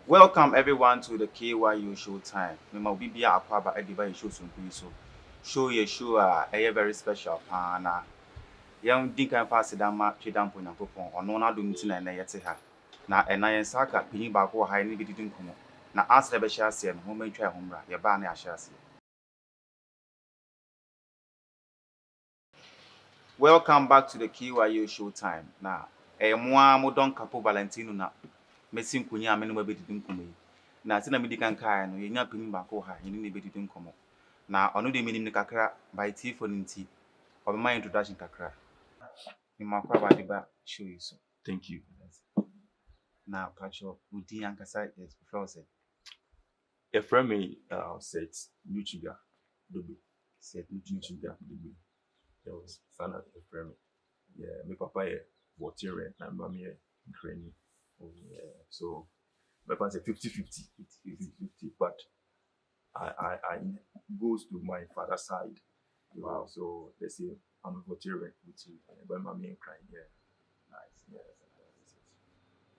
Welcome everyone to the KYU show time. Mema obi bia akwaba ediba show sunku so. Show ye show very special na. Yɛn din kan fa aseda ma twedampo Nyankopɔn ɔno na dom ti na na yɛte ha. Na ɛna yɛn saka pinyi baako wɔ ha ne bi didi nkomo. Na asɛ bɛhyɛ ase no ho mentwa ho mra. Yɛ ba na ahyɛ ase. Welcome back to the KYU show time. Na moa mo don kapo Valentino na mesi nkonya amene ma bedidi nkomo yi. Na se na medi kan kai no yenya pinyi baako ha yene ne bedidi nkomo. Na ɔno de menim ne kakra by tea for nti. Obema introduction kakra. Nimakwaba deba show you so. Thank you. Now, Pacho, Udi Ankasa is frozen. A friend me said Nuchiga Dubi. Said Nuchiga Dubi. There was son of a friend. Yeah, my papa water and mommy granny. Yeah, so my papa said 50-50, but I goes to my father's side. Wow. So they say I'm a water but mommy and crying. Yeah. Nice. Yes.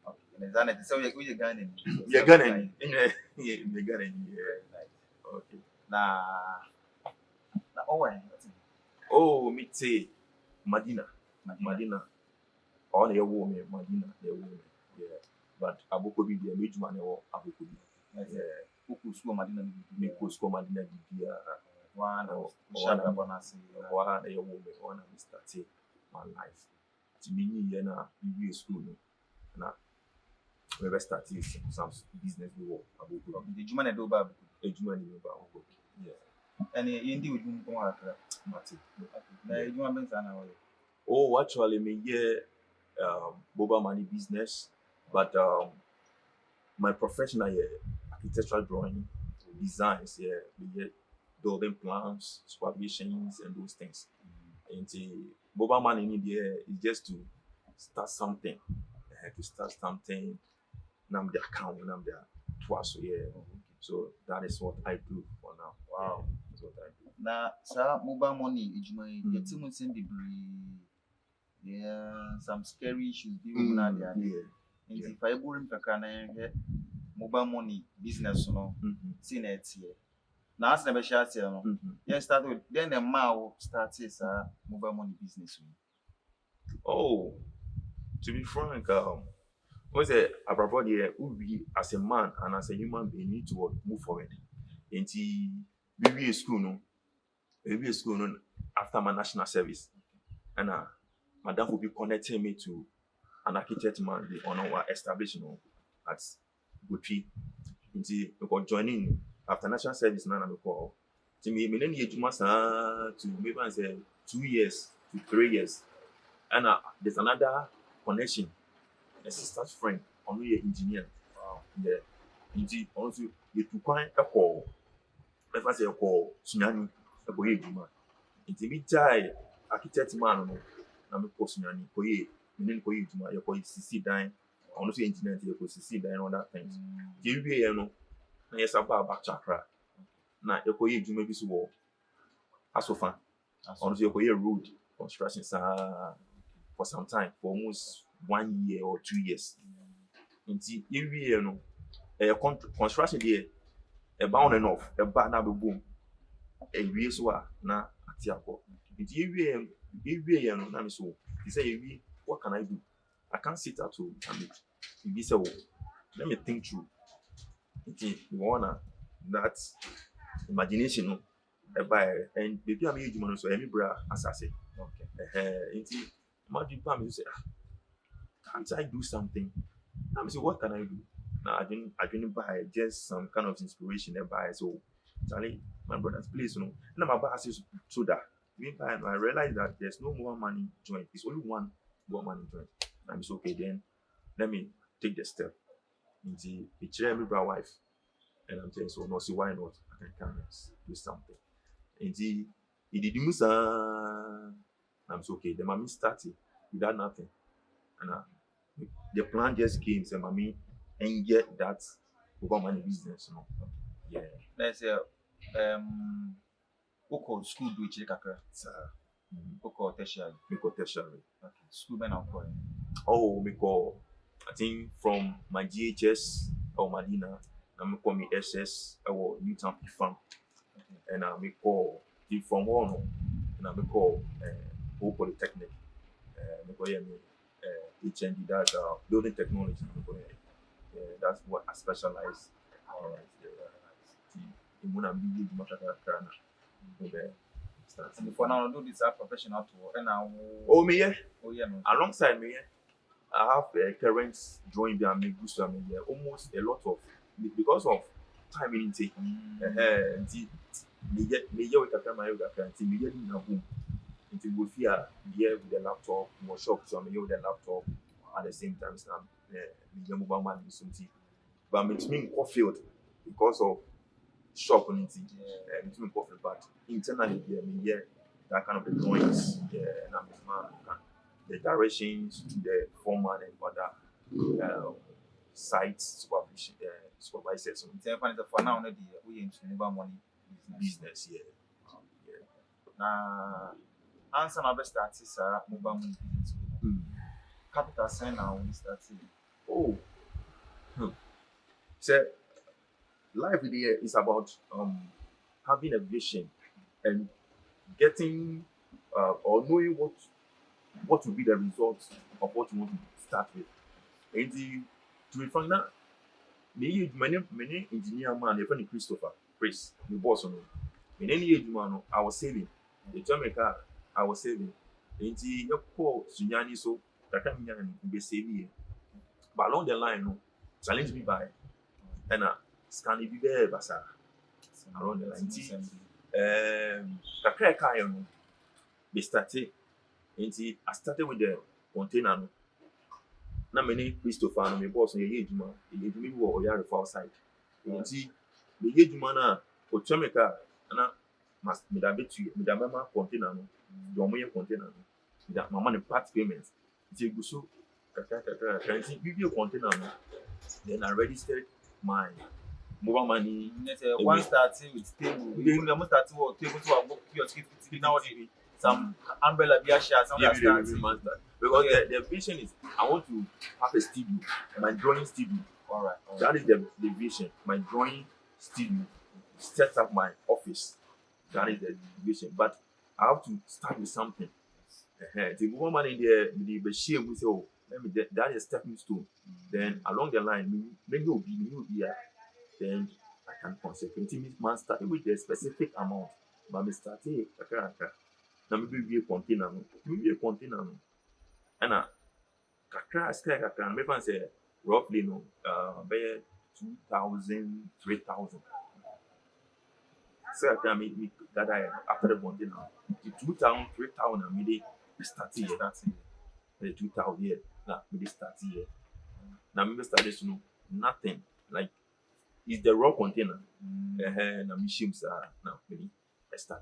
Okay. So you're Ghanaian. You're Ghanaian. Yeah, you're Ghanaian. Yeah. Okay. Nah. Oh, me say Madina. All your woman, Madina, the woman. Yeah. But Abukobi, the major man, or Abukobi. Yeah. Who school Madina? Me go school Madina. One or one a woman, one I started my life. To me, na BBA school. Na we started some business we work. Abukobi. The Jumane do bab. A Jumani do yeah. And you with whom come out. Oh, actually, me boba money business, but my professional architectural drawing, designs, building plans, supervisions, and those things. And the boba money in there is just to start something. Nam the account, nam the twice a year. So that is what I do for now. Wow. That's what I do. Now, sir, mobile money, you too much in the some scary issues. If I go in the mobile money business, see next year. Now, as never share, yes, start with then the mao starts mobile money business. Oh, to be frank, what's a abroad here? We as a man and as a human being need to move forward. Into BBA school, no, after my national service, and madam will be connecting me to an architect man, the honor establishment at Gucci. Into because joining after national service, now I'm call. To me, many years to maybe say 2 years to 3 years, and there's another connection. A sister's friend, only an engineer. Wow. Yeah. Indeed, also you to find a call. If I say a call, Sunyani, a boy, Juma. Indeed, die architect man, no, I'm a post Sunyani, Koye, Minin Koye, Juma, your boy CC dying, honestly, engineer, your CC dying, all that things. JBA, no, yes, about back chakra. Now, your Koye, Juma, this war. As so far, honestly, your Koye road construction for some time, for almost 1 year or 2 years. Until every year, no, construction there, a bound enough, a bad number boom, a year so na atiako. Until every year, no, na so. He say, what can I do? I can't sit at home and it be so. Let me think through. Until you wanna that imagination, no, and maybe I'm age man, so any bra assassin. Okay. Until imagine you say, can't I do something? I'm saying, what can I do? Now I didn't buy just some kind of inspiration and buy. So Charlie, my brother's place, you know. And my boss is so that meantime I realized that there's no more money joint. It's only one more money joint. I'm so okay then. Let me take the step. Into it's every brother wife. And I'm saying so no see why not? I can come and do something. Into it did use I'm so okay. The mommy started without nothing. And the plan just came, say, mommy, and get that over money business, you know. Yeah. Let's say, Oko school do each kakra. Oko tertiary. Okay. School men are calling. Oh, because I think from my GHS, Madina. Na me call me SS Newtown Farm. And me call from one and me call Whole Polytechnic. Me call me HND, that's building technology. That's what I specialize. In one of the Before now, do this professional tour, and now. Oh, me, yeah. Oh, yeah, no. Alongside me, I have current drawing there, me gusto me yeah, almost a lot of because of time in intake. Me get with a camera, me get in a boom. Until we fear here with the laptop, more shop, so me with the laptop at the same time. Me get mobile money something, but me to me field because of shop on it. Me to me field, but internally yeah, me yeah that kind of the drawings, yeah, and I'm the directions to the foreman and other site supervision supervisors. For now, we into mobile money Business, yeah. Na answer na best start is mobile money business. Capital sign now we start. Oh, so life in the year is about having a vision and getting or knowing what will be the result of what you want to start with. And to be frank, now many engineer man, they friend Christopher, Chris, the boss on any age man, I was saving. The Jamaica, I was saving. And you call Sunyani so that time be saving. But along the line, no, challenge me by and scan it be there, basa along the line. Kakra kaya no, be started. And I started with the container. No. Na many Christopher no me boss no ye ejuma ejuma bi wo oya refa outside nti me ye ejuma na o chemical na mas me da betu me da mama container no do mo ye container no me da mama ne part payment nti guso kaka nti bi container no then I registered my mobile money. One starting with table. We almost starting with table to book your ticket now. Some umbrella beer share, some because the vision is I want to have a studio, my drawing studio. All right. That is the vision. My drawing studio, set up my office. That is the vision. But I have to start with something. The woman in the shame we say, oh, let me that is a stepping stone. Then along the line, maybe will be here. Then I can concentrate. Man starting with a specific amount, but me starting na me be container no and kakra kakra me fan say roughly no be 2,000 3,000 so I me gather after the container the 2,000 3,000 me dey start here the 2,000 here na me dey start here na me start this no nothing like it's the raw container na me shim na me I start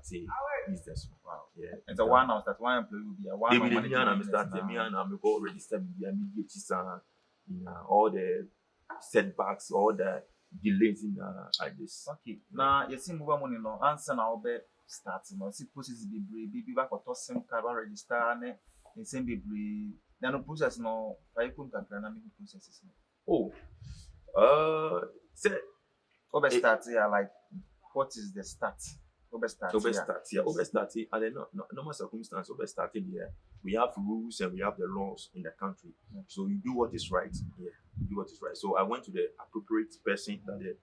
business. Wow. Yeah. And the one house that one employee will be a one. Maybe me and I start me and I go register me all the setbacks, all the delays in like this. Okay. Now you see mobile money no answer now be starting. No see process be back or sim card register ne same be na no process no five kun kakra na me processes no. Oh. Say over start here like what is the start? Overstart and then normal circumstance overstarting here. We have rules and we have the laws in the country. So you do what is right. Yeah, you do what is right. So I went to the appropriate person at the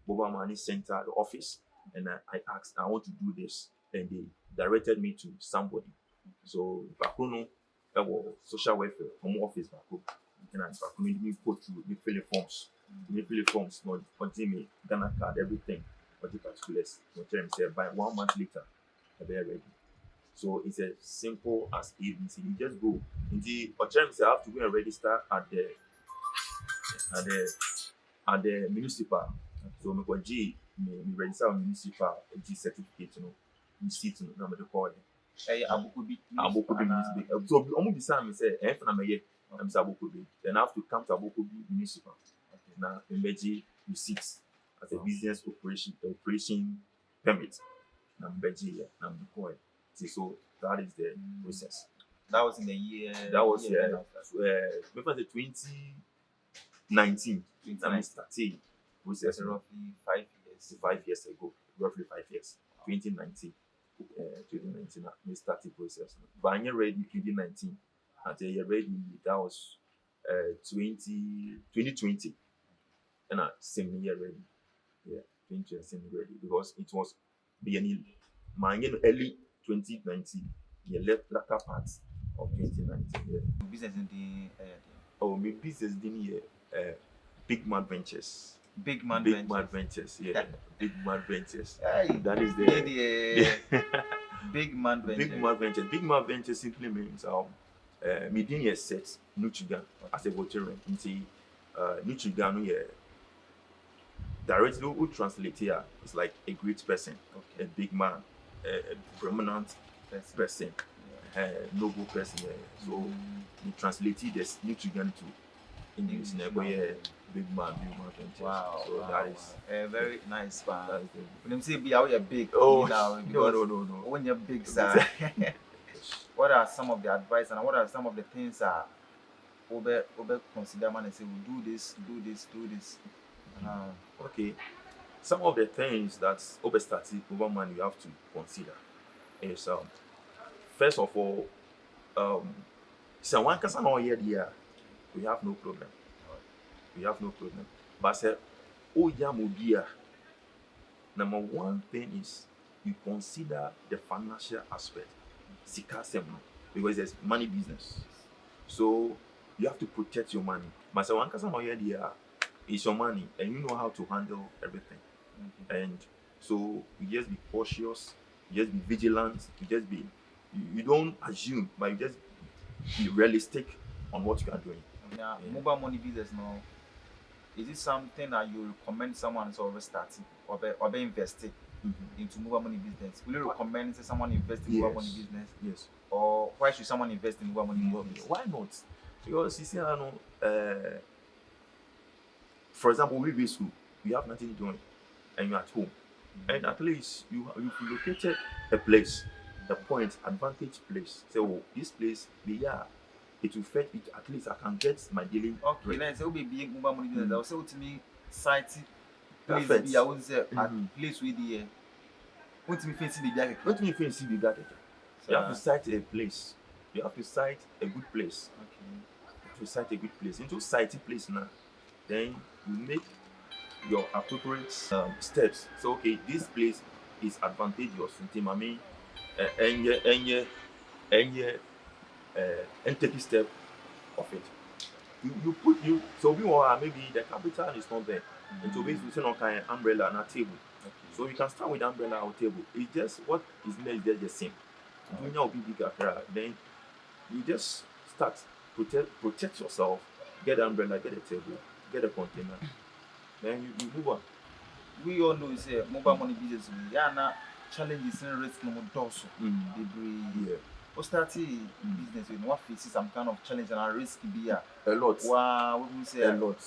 mobile money center, the office, and I asked, I want to do this, and they directed me to somebody. So Bakuno, that was social welfare from office Baku. And I Bakuno me put to me fill forms, not me Ghana card, everything. The particulars, say by 1 month later, they're ready. So it's as simple as ABC. You just go. In the say I have to go and register at the municipal. So me go G me register on municipal G certificate, receipt, no me call it. Abukubi municipal. So almost the same say na me I'm Abukubi. Then I have to come to Abukubi municipal. Now me receipts. As a business operation permit. So that is the process. That was in the year. That was 2019. I started process roughly 5 years. 5 years ago, roughly 5 years, 2019. 2019, we started process. But I'm ready 2019. Until you're ready, that was 2020. And same year ready. Yeah, 2020 same year ready. Because it was beginning early 2019. Yeah, latter part of 2019. Yeah. Business in the Oh, my business didn't here. Big Mad Ventures. Big Man Big Ventures. Mad Ventures, yeah. Big Mad Ventures. Hey, That is yeah, the Big Man Ventures. Big Mad Ventures. Big Mad Ventures simply means me didn't yet set Nutrigan as a veteran. Nutrigan no yeah. Directly who translate here is like a great person, a big man, a prominent person, a noble person. So we translated this Nutrigan to English. Big man Ventures. Wow. So wow, that is a very nice man. that is the When them say be how you're big, Oh, now, no, because no. when you're big, sir, what are some of the advice and what are some of the things that Obe consider man and say, we do this. Okay. Some of the things that over started over man you have to consider is first of all, so one can say here we have no problem. We have no problem. But say oh yeah mobia. Number one thing is you consider the financial aspect. Because there's money business. So you have to protect your money. But so one can say here it's your money and you know how to handle everything. And so you just be cautious, you just be vigilant, you don't assume, but you just be realistic on what you are doing. Now, mobile money business now, is it something that you recommend someone to already starting or be investing into mobile money business? Will you recommend someone invest in mobile money business? Yes. Or why should someone invest in mobile money business? Why not? Because you see, for example, we be school, we have nothing doing, and you're at home. And at least you located a place, a point, advantage place. Say, oh, this place, it will fetch it. At least I can get my daily. Okay, let's say we be mobile money business. I'll say to me, site place Perfect. be I would say at place with the what me fancy the bag. What do you fancy the bag? You have to cite a place. You have to cite a good place. Okay. You have to cite a good place. Into citing place now, then you make your appropriate steps. So okay, this place is advantageous. I mean, and take a step of it. So we want maybe the capital is not there. And so basically on kind of umbrella and a table. Okay. So you can start with umbrella or table. It's just what is there is just the same. When you be bigger, then you just start protect yourself. Get the umbrella, get a table, get a container. Then you move on. We all know it's a mobile money business. Yeah, challenges and risks no more doors. Yeah. What starting business with what faces some kind of challenge and a risk be a lot. Wow, we say a lot.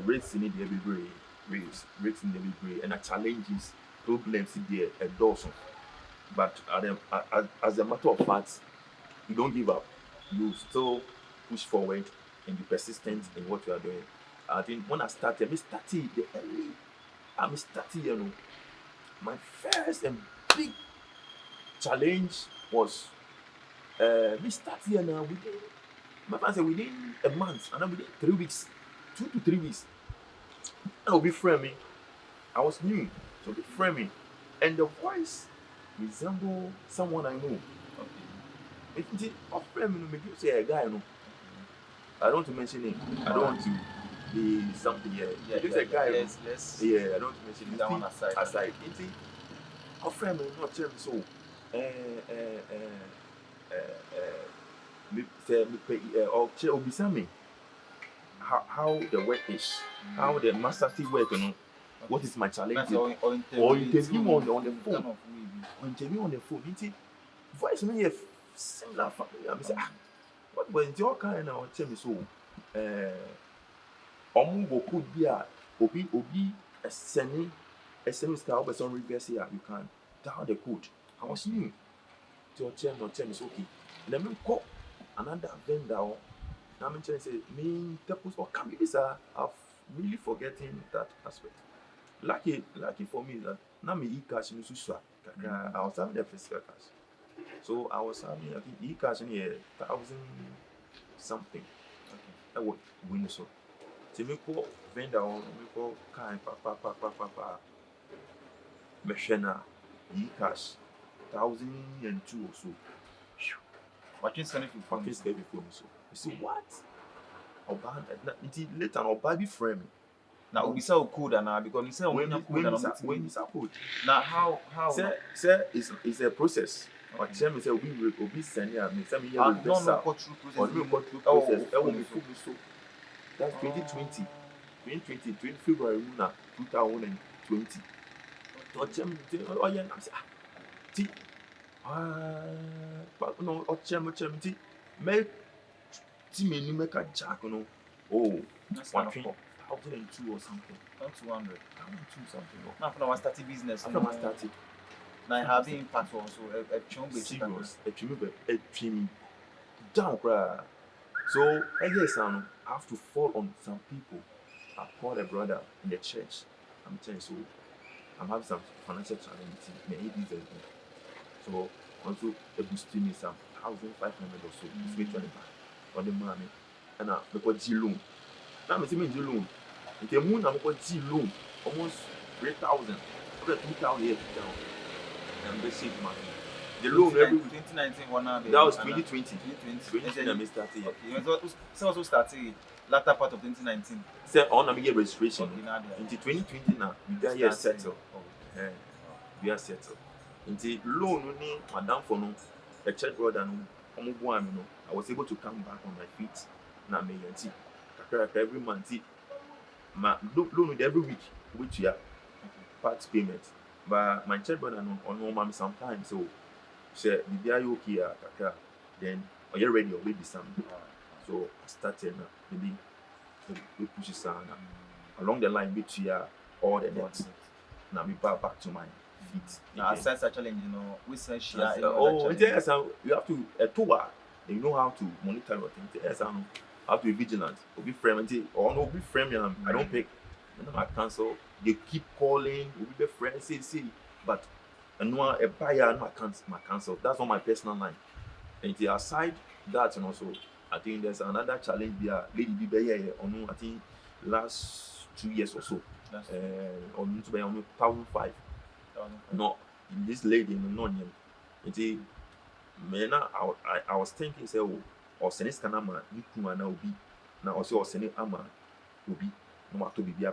Rates in the every rates in the every and the challenges, problems in there a dozen. But as a matter of fact, you don't give up. You still push forward and be persistent in what you are doing. I think when I started, you know, my first and big challenge was me starting now within my friend said within a month and then within 3 weeks, 2 to 3 weeks. I'll be framing. I was new, so be framing. And the voice resembled someone I know. Okay. It's a framing make you say a guy I know. I don't want to mention him. I don't want to be something here. Yeah, it's a guy. Yes. Yeah, I don't want to mention that one aside. A friend not tell me so. Me how the work is, how the master work, you know. What is my challenge? Or interview on the phone. Or interview on the phone. Voice me similar family. I say, what was your kind of tell me so? Could be a obi a sending star person reverse here. You can down the code. I was new to tell me so okay. Let me call another vendor. I'm saying, me, or come this I've really forgetting that aspect. Lucky for me that now me e-cash in Susua. I was having the physical cash. So I was having, I think e-cash in here, 1,000 something. I would win so. So me call vendor on, me call kind, pa. Meshena, e-cash, 1,002 or so. What is going to Fucking scary before me so. You see what? I'll buy it later. I'll buy it frame. now we sell code and because we sell When code and we support. now how Say it's a process. But Chairman say we be sending me. Say me here no reverse. no go through Or process me go through oh process. I will oh, be full so. That's 2020. 20 February 2020. Or Chairman oh yeah, I'm say ti but no or Chairman ti me ti me ni make a jack no. Oh, that's kind of 1,002 or something. not 200 1,002 something. No. now for our starting business After I started. now having impact also a chunk Serious. A trim down cry. So I guess I have to fall on some people. I called a brother in the church. I'm telling you, so I'm having some financial challenges. May he be very good. So also a boost me some 1,500 or so. It's me 20 back on the money. And I got G loan. Now I'm saying G loan. In the moon, I got G loan almost 3,000. Okay, 2,000 down. And they saved money. The loan every 2019 one now that was 2020. 2020 I started here. okay so also started latter part of 2019 Say on get registration. okay now there Into 2020 now, we got here settle. We are settled. Into loan ni madam for no a church brother no I was able to come back on my feet. Now me yanti. Every month my loan every week which year part payment. But my church brother no on mommy sometimes so say the are you okay kakra then are you ready or maybe something. So I started now maybe we push it down along the line between all the next. Now me back to my feet. now aside such challenge you know we say share Yes, you have to a tour. You know how to monitor your things. Yes, have to be vigilant. Be friend or no be friend. I don't pick. I cancel. They keep calling. We be friends. Say, but no a buyer no my cancel. That's not my personal line. And aside that, and also I think there's another challenge there. Lady be here on I think last 2 years or so. On to be on 1,005. No, this lady no name. It I was thinking say oh or send this kind of man nikuma na obi na also or send ama obi no matter be a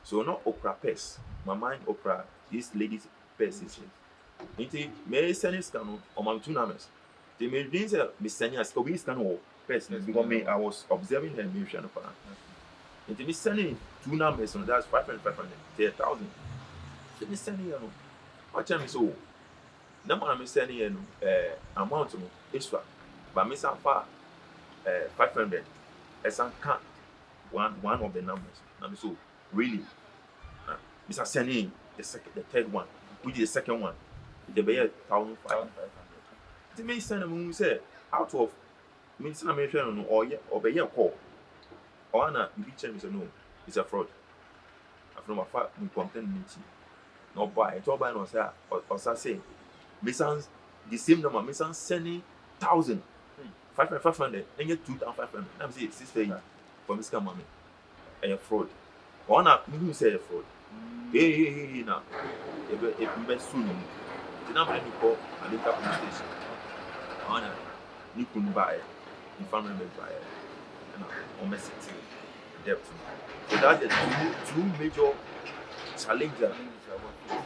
so no okra purse my mind okra this lady's purse is here me send this kind of my two numbers they may mean say me send us obi scan or purse because me I was observing her me share no me sending two numbers so that's 500 1,000 so me sending you know what time so na mo na me sending you amount no extra but me san fa 500 as an count one of the numbers na me so really me san sending the third one which is the second one the be 1,500 the me send am say out of me send am share no or be here call or na you be check me say no it's a fraud after my fa me content me no buy it all buy no say or say me san the same number me san sending 1,000 500 and get 2,500 I'm say sister for me scam money a fraud one me say a fraud hey now if be soon the number you call at the police station one you couldn't buy the family buy and on me city debt so that's the two major challenges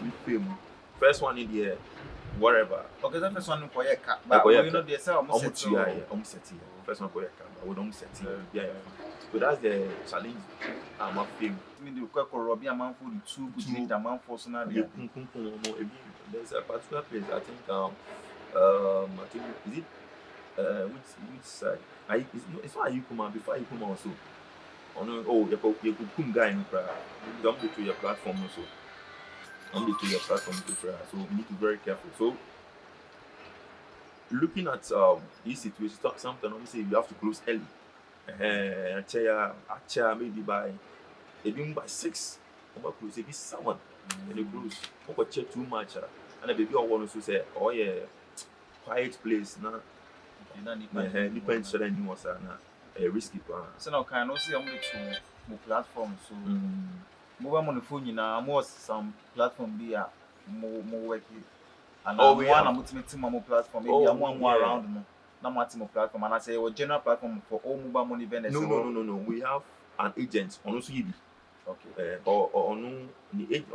we face first one in the whatever. okay that first one for your car but you know they say almost set first one for your car but we don't set yeah so that's the challenge I'm afraid I mean the quite robbie amount for the two good amount for so now there's a particular place I think I think is it which side it's not you come out before you come also you could come guy in the don't be to your platform also to your platform to prayer. So we need to be very careful. So looking at this situation, sometimes say you have to close early. Chair maybe by Ebi by 6 ọmọ cruise ebi 7 and the cruise ọkọ check too much and baby ọwọ no so say oh yeah quiet place na nipa nhyɛn ni wɔ saa na risky pa. So now can also am to mo platform so mobile money phone nyinaa mo some platform bi a mo work and Oh, we one have- na mo timi mo platform maybe Oh, am yeah. around no na mo atimo platform and I say your general platform for all mobile money vendors. No. We have an agent on also yibi. Okay. Or no,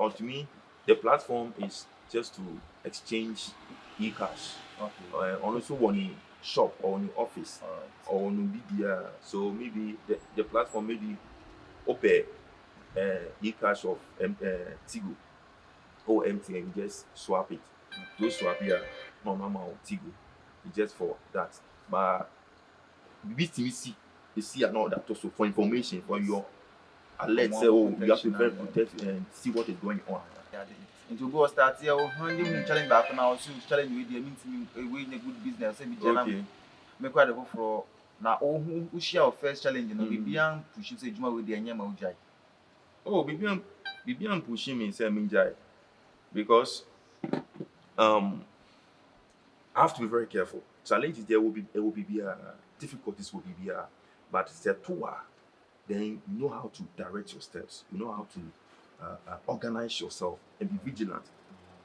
to me, the platform is just to exchange e-cash. Okay. On also one shop or on office All right. or on media. So maybe the platform maybe open e-cash of Tigo or MTN, you just swap it. Those swap here, no normal Tigo. It's just for that. But BTC, you see and all that also for information for your alert. Say, oh, you have to very protect and see what is going on. Into go start here, handing challenge back now, so challenge with the mean we in a good business. Say, Okay. make quite a go for now. Oh, who share first challenge? You know, we be pushing say Juma with the Anyama Ujai. Oh, Bibian pushing me say Minjai because I have to be very careful. Challenges there will be difficulties will be there, but it's a tour. Then you know how to direct your steps. You know how to organize yourself and be vigilant.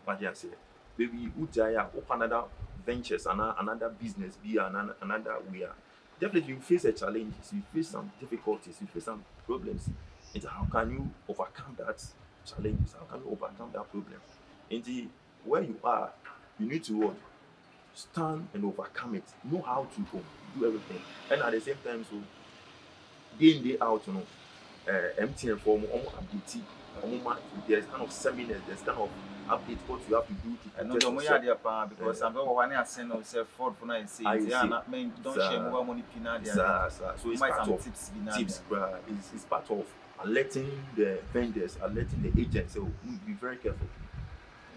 But yeah, say, baby, Ujaya, open another ventures, another business, be another way. Definitely, you face a challenge, you face some difficulties, you face some problems. And how can you overcome that challenges? How can you overcome that problem? And where you are, you need to what? Stand and overcome it. Know how to do everything. And at the same time, so day in, day out, you know, MTN for update. There's kind of seminars, there's kind of update what you have to do to I know protect the money yourself. there because I'm going to send yourself forward for now. Say, yeah, not mean don't share mobile money pina there. So it's Might part some of tips, tips, bruh. It's part of alerting the vendors, alerting the agents. So be very careful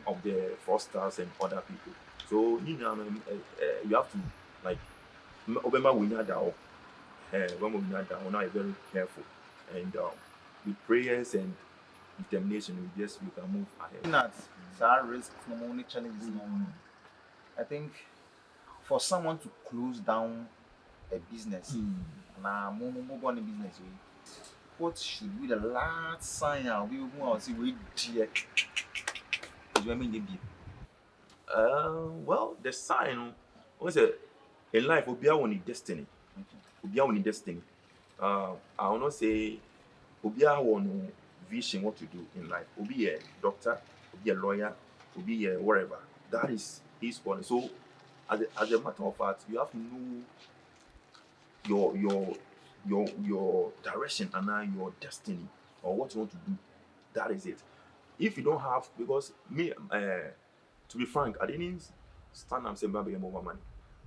of the fraudsters and other people. So you know, you have to like Obama we know that when we know that we're not very careful and with prayers and determination we can move ahead. Not our risk no money challenges no. I think for someone to close down a business, na mobile money business, what should be the last sign we want to see we dear? Is when we be. Well, the sign was in life Obia on destiny. Obia on destiny. I will not say Obia on vision what to do in life. Obi a doctor, Obi a lawyer, Obi a whatever. That is his one. So as a matter of fact, you have to know your direction and your destiny or what you want to do. That is it. If you don't have, because me, to be frank, I didn't stand up saying Baby over money.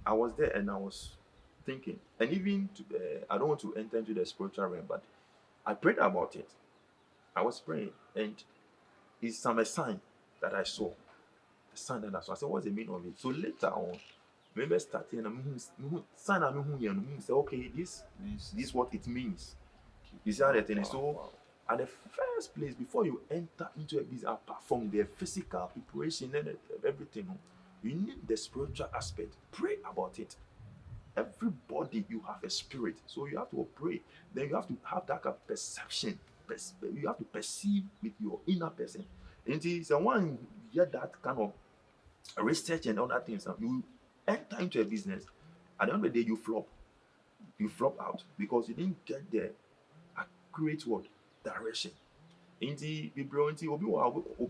I was there and I was thinking, and even I don't want to enter into the spiritual realm, but I prayed about it. I was praying, and it's a sign that I saw. A sign that I saw. I said, what's the meaning of it? So later on, remember starting and sign and say, okay, this is what it means. You see how the thing is. So at the first place, before you enter into a business, apart from the physical preparation and everything, you need the spiritual aspect. Pray about it. Everybody, you have a spirit, so you have to pray. Then you have to have that kind of perception. You have to perceive with your inner person. And it's when you get that kind of research and other things, you enter into a business. At the end of the day, you flop. You flop out because you didn't get the accurate word direction. Nti bebree nti obi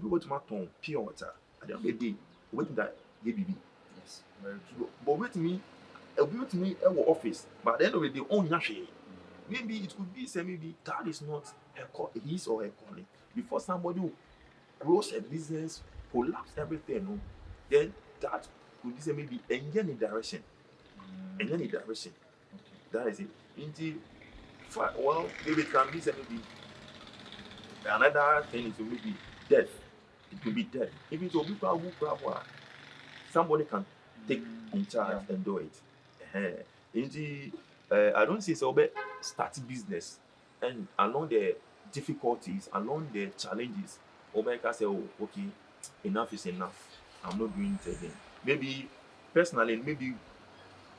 wetuma ton pure water at the end of the day wetumi that get bibi. Yes, very true. But wetumi ewo office but at the end of the day onya hwe. Maybe it could be say maybe that is not his or her calling. Before somebody will close a business, collapse everything, no, then that could be say maybe any direction. Any direction. That is it. Nti well, maybe it can be say maybe another thing is maybe death. It could be death. If it's a people who grab somebody can take in charge and do it. I don't see so start business and along the difficulties, along the challenges, Omeka say, oh, okay, enough is enough. I'm not doing it again. Maybe personally, maybe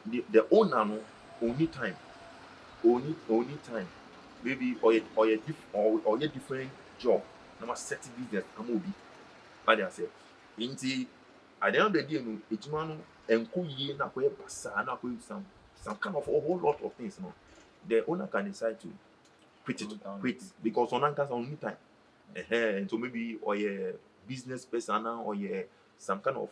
the owner no only time, only time. Maybe or a different job. Now set business. I'm be. What I say. Inti at the end of the day, no, ejuma no enko yie na koye basa na koye some kind of a whole lot of things. No, the owner can decide to quit because on anchors only time. And so maybe or a business person or some kind of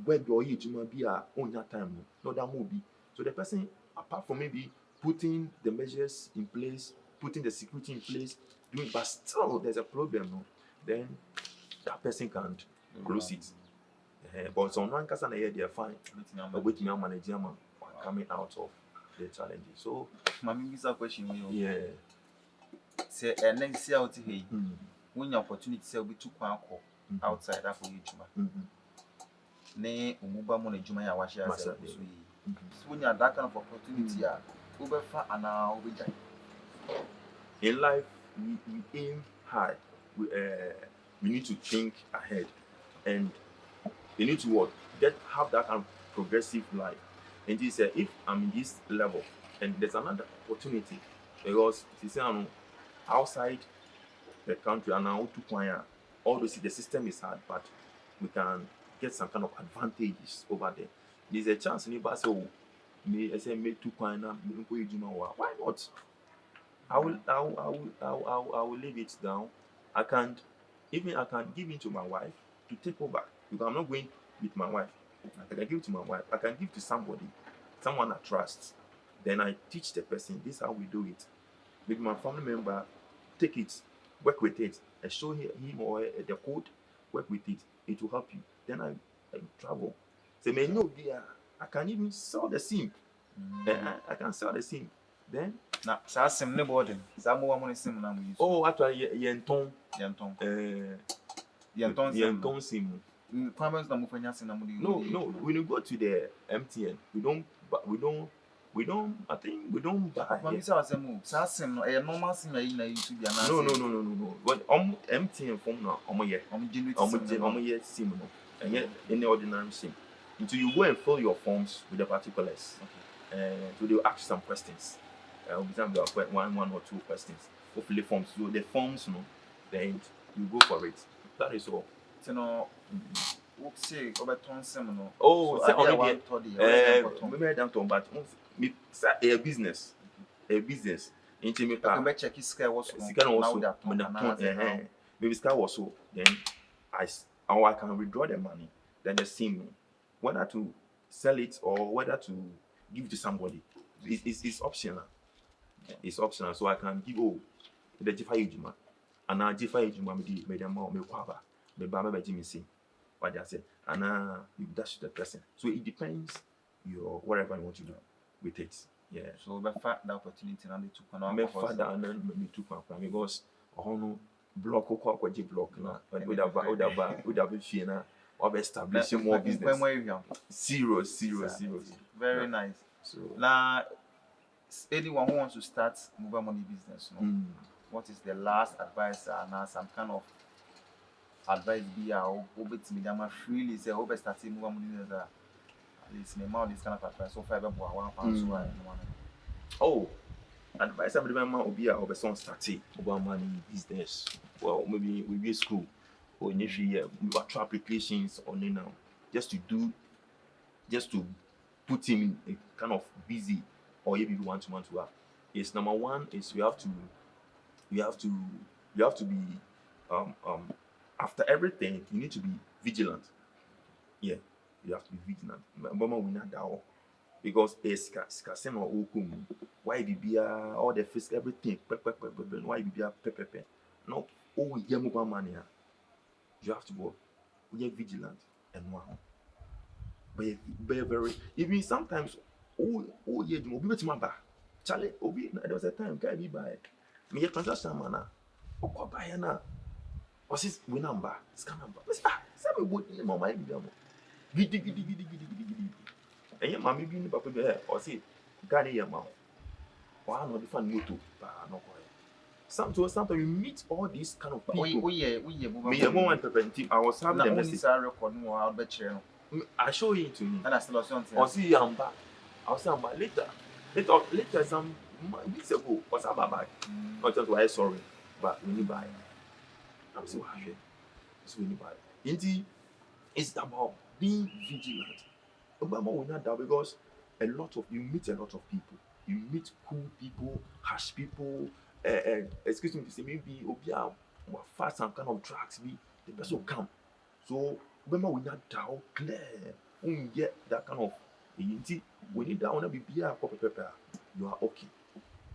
web or you be on your time. No, that will be. So the person, apart from maybe putting the measures in place, putting the security in place, doing, but still there's a problem. No, then that person can't close it. But so one person here they are fine. But with me, manager man coming out of the challenges. So, Mami, this a question. Yeah. Say, next year out here, when your opportunity say we took one call outside that for you, Juma. Ne umuba mo na Juma ya washi ase so yi. So when you that kind of opportunity, over far and now over jai. In life, we aim high. We need to think ahead, and you need to have that kind of progressive life. And he said, if I'm in this level, and there's another opportunity, because he said, outside the country and now to choir, obviously the system is hard, but we can get some kind of advantages over there. There's a chance in the say, oh, me, I say, me to choir now, why not? I will leave it down. I can give it to my wife to take over. Because I'm not going with my wife. I can give it to my wife. I can give to somebody, someone I trust. Then I teach the person, this is how we do it. Maybe my family member, take it, work with it. I show him or the code, work with it. It will help you. Then I travel. Say, may no dear, I can even sell the SIM. I can sell the SIM. Then na sa sim ne boarding sa mo wa mo sim na mo use. Oh, actually yenton sim. Farmers na mo fanya sim na mo use. No, when you go to the MTN, we don't I think we don't buy. Mami sa sim sa sim no normal sim na use bia na. No. But MTN phone na generate sim no. And any ordinary sim. Until you go and fill your forms with the particulars. Okay. So they will ask you some questions. Example, one or two questions. Hopefully forms. So the forms, then you go for it. That is all. So no, say overturn some no. Oh, so say only maybe don't talk about a business. Into me pa. Okay, check his scale was now maybe scale was so. Then I can withdraw the money. Then the same whether to sell it or whether to give to somebody. It's optional. It's optional, so I can give the Jifa Ejuma. And now Jifa Ejuma me them me kwaba. Me ba me Jimmy see. What I say. And you dash the person. So it depends your whatever you want to do with it. Yeah. So we fact the opportunity and they took one. Me father and then me took one because no block block na. Would have been fear na or establish more business. Zero. Very nice. So now anyone who wants to start mobile money business, what is the last advice and some kind of advice be freely say hope starting mobile money business at least me this kind of advice so far advice I remember will be a son starting mobile money business. Well, maybe we be school or initially we try applications on it now just to put him in a kind of busy or maybe we want to have. Is number one is you have to be after everything you need to be vigilant. Yeah, you have to be vigilant. Mama we not that because it's scarcity or okum. Why be all the fisk everything why be pepe. No, you mobile money. You have to go. We are vigilant and wow. But very even sometimes yeah, you be with my bar. Charlie, there was a time guy be buy. Me a transaction man buy na. What's his win number? Scan number. Say me good in my mind be am. Gidi. And your mommy be in papa be or say guy your mouth. Or no different moto ba no ko. sometimes you meet all these kind of people. Me, Momo and Pepper team. I was having the message. I show it to him. And I still on I see Yamba. I was saying, later some weeks ago, was about back. Not just why sorry, but we need buy. I'm so happy. So we need buy. Indeed, it's about being vigilant. Obama will not doubt because you meet a lot of people. You meet cool people, harsh people. Excuse me to say maybe Obia will fast some kind of drugs. Be the person will come. So Obama will not doubt clear. When get that kind of when you down be a pepper, you are okay.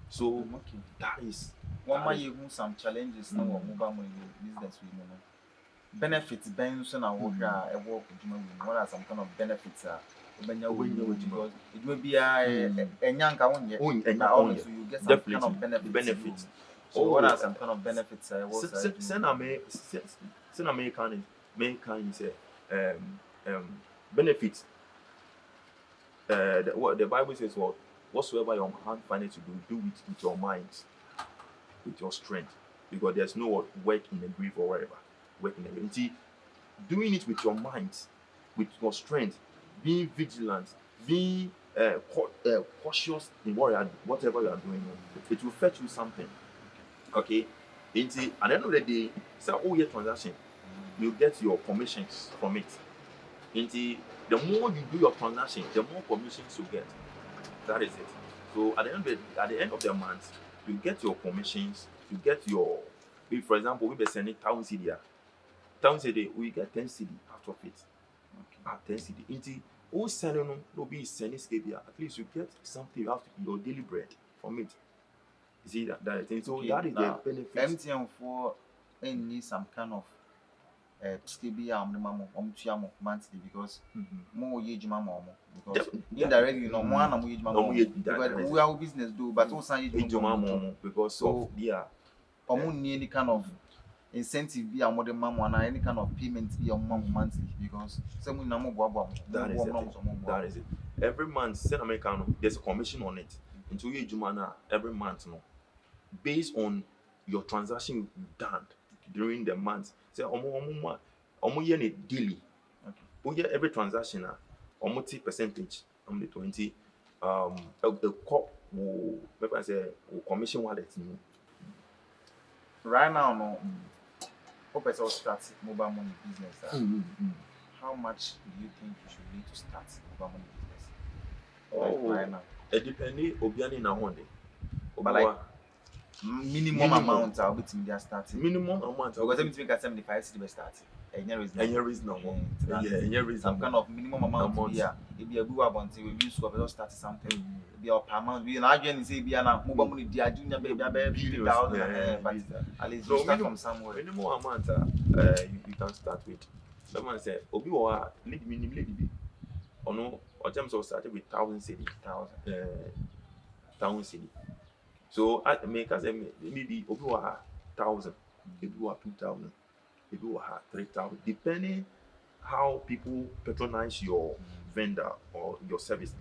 So okay. that is One may you some challenges now or mobile money business with benefits ben so na work a work what are some kind of benefits because it will be a nyanka one yet so you get some kind of benefits. So what are some kind of benefits send American say benefits. What the Bible says, whatsoever your hand finds to do it with your mind, with your strength, because there's no work in the grave or wherever. Work in the grave. See, doing it with your mind, with your strength, being vigilant, being cautious in whatever you are doing, it will fetch you something. Okay, at the end of the day, it's an all-year transaction. You get your commissions from it. The more you do your transaction, the more commissions you get. That is it. So at the end of the month, you get your commissions. You get your, if for example, we be sending 1,000 cedi. 1,000 cedi, we get 10 cedi out of it. Okay. 10 cedi. Inti, who selling no be sending cedi. At least you get something. You have to your daily bread from it. You see that thing. So okay, that is the benefit. MTN for any some kind of SKB monthly because more age mama because indirectly no more na more age mama because we are business do but also age mama because so yeah any kind of incentive be among the mama na any kind of payment be among monthly because some na mo that is it every month send American there's a commission on it into age na every month no based on your transaction you've done during the month. Say omo year daily. Okay. Every transaction omo percentage on the 20 the cop will maybe say commission wallet. Right now no hope I start mobile money business. How much do you think you should need to start mobile money business? Like right now. It depends obiani na honde. But like minimum amount I'll be to starting. Minimum amount because let me make a 75 cedi starting. Some kind of minimum amount here. If you go up until we use to start something. Be up amount. We now again say be na mobile money dia junior baby 50,000 but at least you start from somewhere. Minimum amount you can start with. Someone say obi wa lead minimum lead or no or terms of starting with 1,000 cedi. 1,000 cedi. So I make us maybe over 1,000, maybe 2,000, maybe 3,000, depending how people patronize your vendor or your service.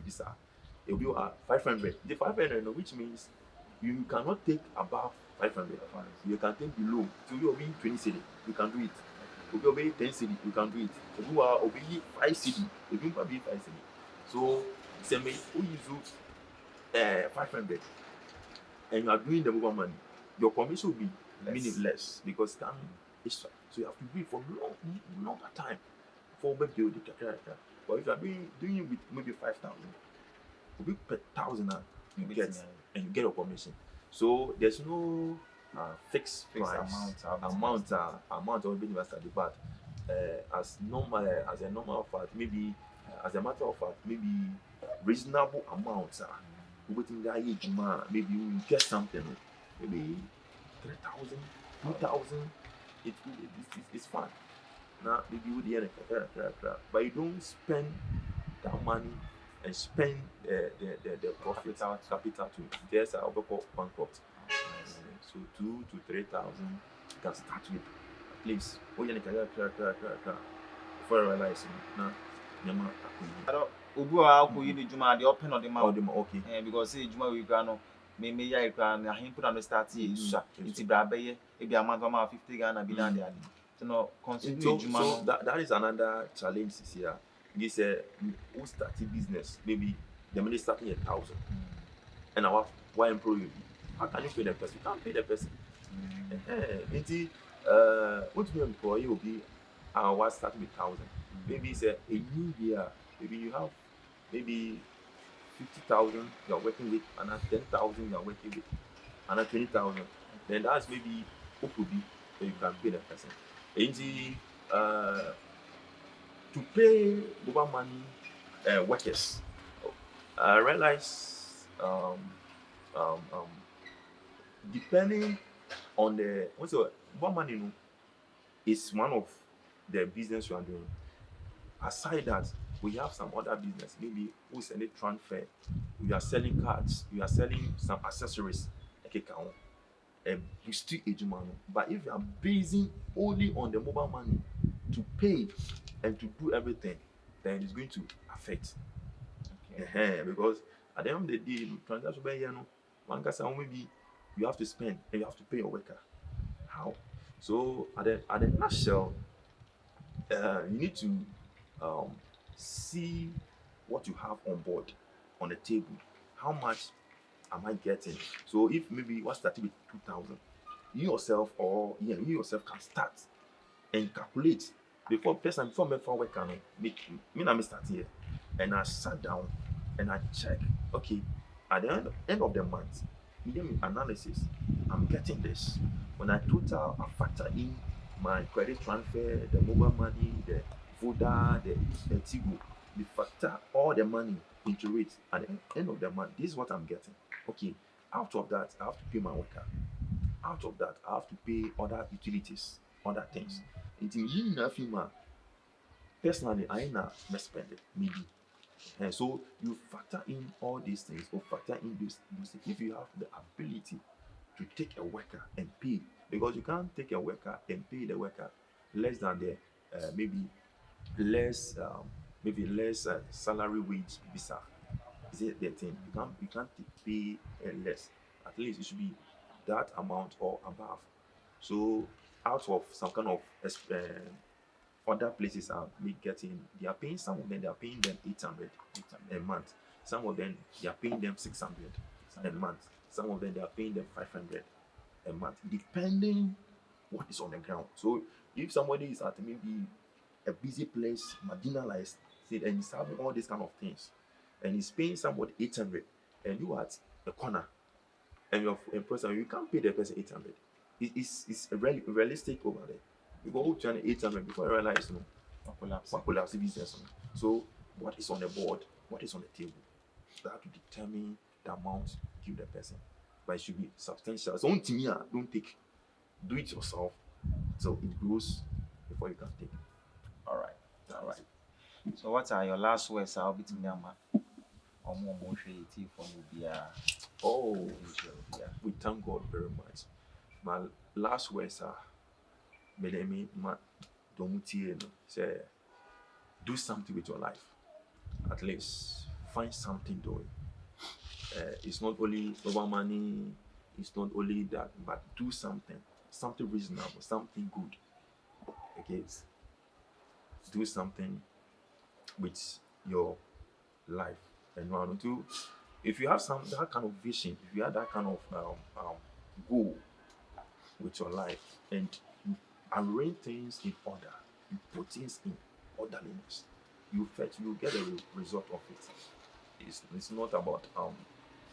It will be 500. The 500, which means you cannot take above 500. You can take below. So you will be 20 cedi, you can do it. If you obey 10 cedi, you can do it. If you are obeying 5 cedi, you can be 5 cedi. So say me who use 500. And you are doing the mobile money, your commission will be meaningless because time is so you have to do it for longer time for maybe the character. But if you are doing it with maybe 5,000, will be per 1,000 you get and you get your commission. So there's no fixed price amount of business study, but as a normal fact, maybe as a matter of fact, maybe reasonable amounts within that age, maybe you get something, maybe 3,000, 2,000. It's fun. Now maybe with the end, but you don't spend that money and spend the profit capital to there's a bankrupt. So 2,000 to 3,000 you can start with at least. Oh yeah, before I realize now. Ubu a ko yi ni juma de open or the mouth okay because say juma we go no me ya ikra na hin put on start here so nti bra be ye e bi amount ma 50 Ghana bi na de ade so no consider ejuma So no that is another challenge this year. This who started business, maybe the money starting 1,000. And our why employee? How can you pay the person? You can't pay the person. What you employee will be what starting with 1,000. Maybe it's a new year. Maybe you have maybe 50,000 you are working with, another 10,000 you are working with, another 20,000. Then that's maybe what could be so you can pay the person. To pay mobile money workers, I realize depending on the mobile money is one of the business you are doing. Aside that, we have some other business. Maybe we send a transfer. We are selling cards. We are selling some accessories. Like a boosty ejumano. But if you are basing only on the mobile money to pay and to do everything, then it's going to affect. Because at the end of the day, transaction by one can maybe you have to spend and you have to pay your worker. How? So at the nutshell, you need to see what you have on board on the table. How much am I getting? So if maybe you are starting with 2,000, you yourself can start and calculate before work can make me na me start here. And I sat down and I check, okay, at the end of the month, medium analysis, I'm getting this. When I total, I factor in my credit transfer, the mobile money, the Voda, the Tigo, we factor all the money into it. At the end of the month, this is what I'm getting. Okay, out of that, I have to pay my worker. Out of that, I have to pay other utilities, other things. Personally, I ain't not spend it, maybe. And so you factor in all these things or factor in these things. If you have the ability to take a worker and pay, because you can't take a worker and pay the worker less than the maybe less salary wage visa. Is it the thing? You can't pay less. At least it should be that amount or above. So out of some kind of other places are getting, they are paying, some of them they are paying them 800 a month. Some of them they are paying them 600 a month. Some of them they are paying them 500 a month, depending what is on the ground. So if somebody is at maybe a busy place, marginalized, and he's having all these kind of things, and he's paying somebody 800, and you are at the corner, and you're a person, you can't pay the person 800. It's realistic over there. You go to 800 before you realize what collapse business. So what is on the board, what is on the table, that to determine the amount you give the person, but it should be substantial. So don't take, do it yourself, so it grows before you can take. All right. So what are your last words? I'll be to me, Momo for Oh, we thank God very much. My last words are, say, do something with your life. At least find something doing. It's not only over money, it's not only that, but do something reasonable, something good. Okay, do something with your life. And one two, if you have that kind of vision, if you have that kind of goal with your life, and you arrange things in order, you put things in orderliness, you get a result of it. It's not about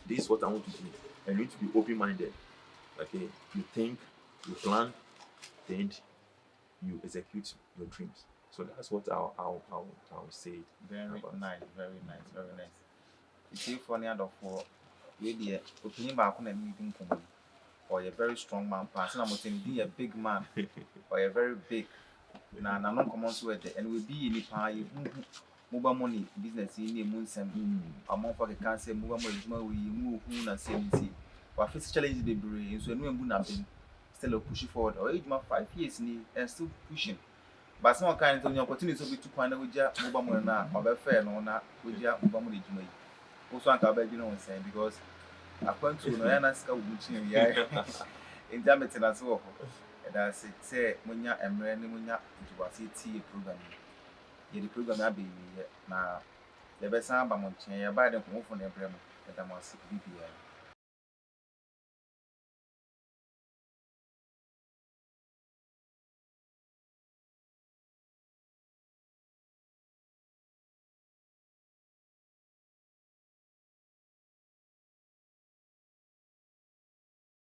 this is what I want to do, and you need to be open-minded. Okay, you think, you plan, then you execute your dreams. So that's what I'll say. Very nice. It's funny for really opinion back on anything common. Or a very strong man pass, and I'm saying be a big man or a very big. Now, I'm not common sweat, and will be in the pie mobile money business in the moon sem. A month for the cancer, mobile money, we move who and say, but first challenge the brain, so no one nothing. Still pushing forward, or 5 years and still pushing. But some kind of opportunity to find out with your mobile money or fair or not with your mobile money. Also, I'm saying because akwantu no ya na sika wo chi ya enja metena so ho da se munya emre ne munya ntubase tie program ye di program abi ye na ye be san ba mo nchen ye ba de ko fo ne brem da mo asik bibia